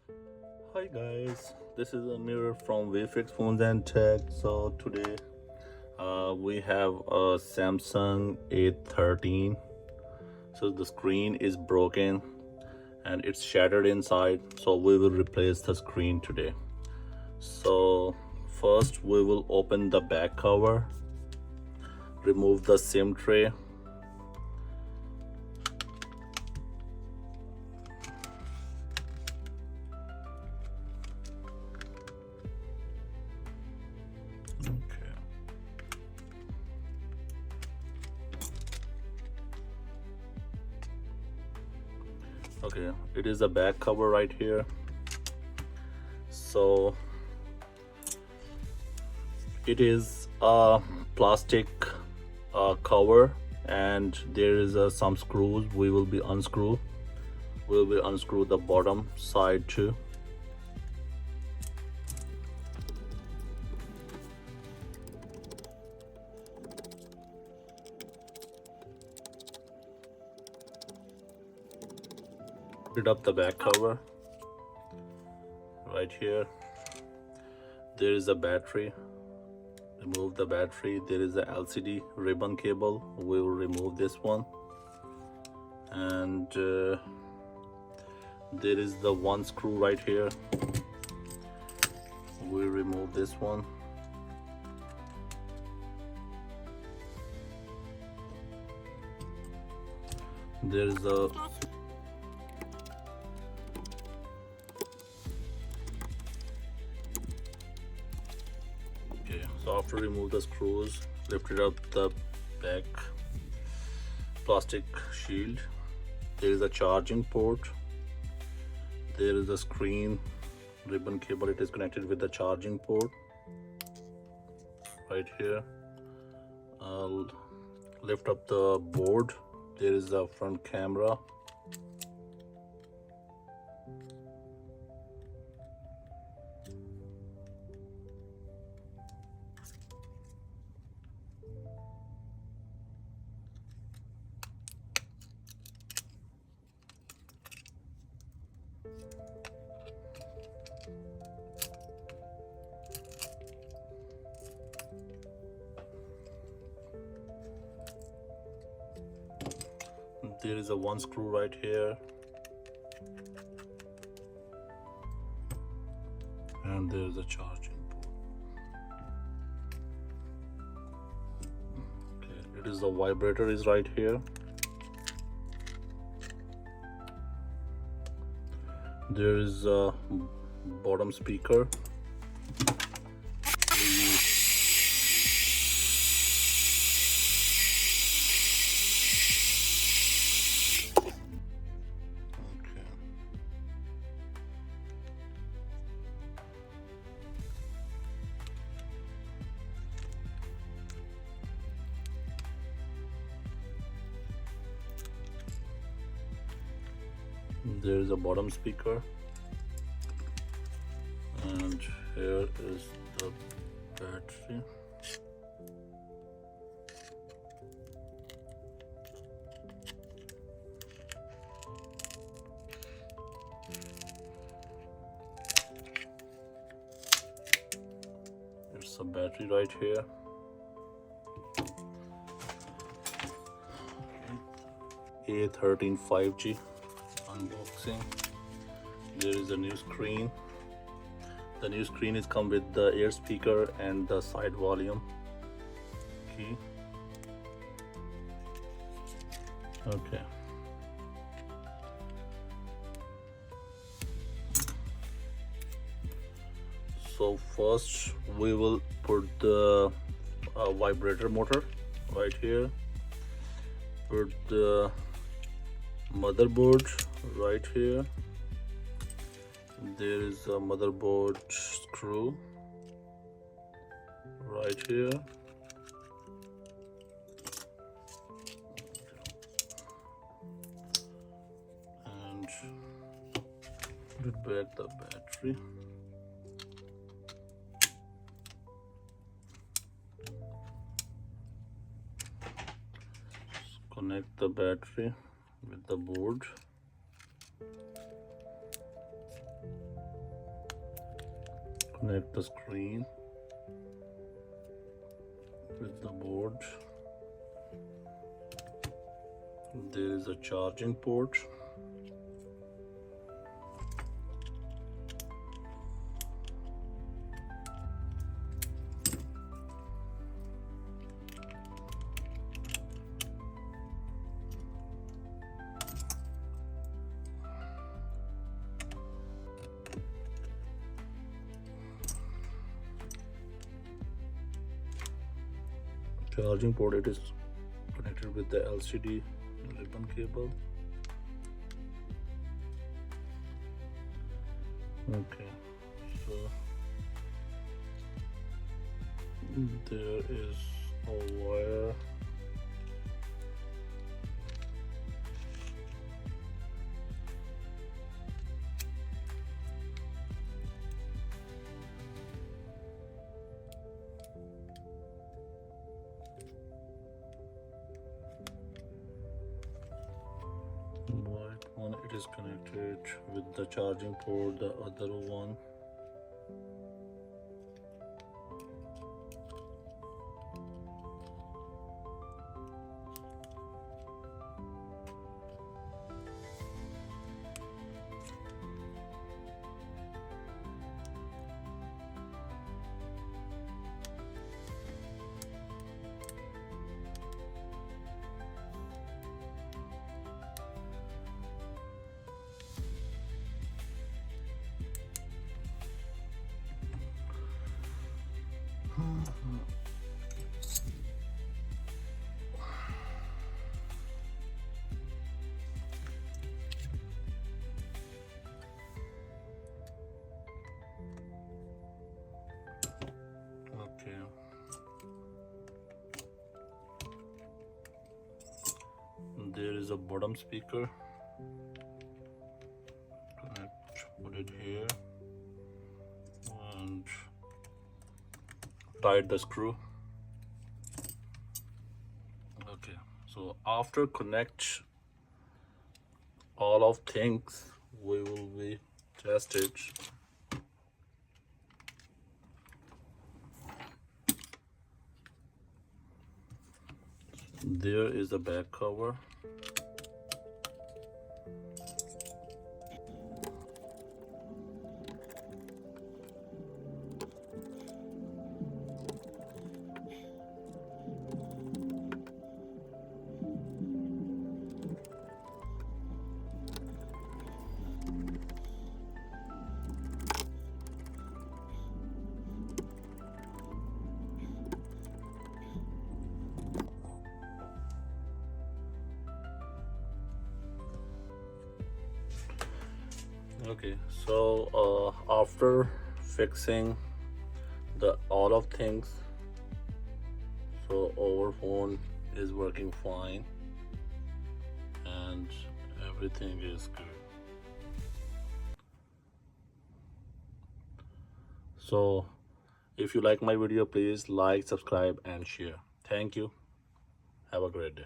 Hi guys, this is Amir from Wayfix Phones and Tech. So today we have a Samsung A13. So the screen is broken and it's shattered inside. So we will replace the screen today. So first we will open the back cover, remove the SIM tray. Okay. Okay, it is the back cover right here. So it is a plastic cover, and there is some screws we will be unscrew. We will unscrew the bottom side too. Put up the back cover right here. There is a battery. Remove the battery. There is a LCD ribbon cable. We will remove this one, and there is the one screw right here. We remove this one. There is a So after remove the screws, lift it up the back plastic shield. There is a charging port. There is a screen ribbon cable. It is connected with the charging port right here. I'll lift up the board. There is a front camera. There is a one screw right here, and there is a charging port. Okay, it is the vibrator is right here. There is a bottom speaker. Okay. There is a bottom speaker, and here is the battery. It's a battery right here. A13 5G unboxing. There is a new screen. The new screen is come with the air speaker and the side volume key. Okay. So first we will put the vibrator motor right here. Put the motherboard right here. There is a motherboard screw right here. And put back the battery. Connect the battery with the board. connect the screen with the board. There is a charging port. Charging port, it is connected with the LCD ribbon cable. Okay, so there is a wire. White one, it is connected with the charging port. The other one, okay. There is a bottom speaker. Put it here and tight the screw. Okay, so after connect all of things, we will be tested. There is the back cover. Okay, so after fixing the all of things, so our phone is working fine and everything is good. So if you like my video, please like, subscribe and share. Thank you. Have a great day.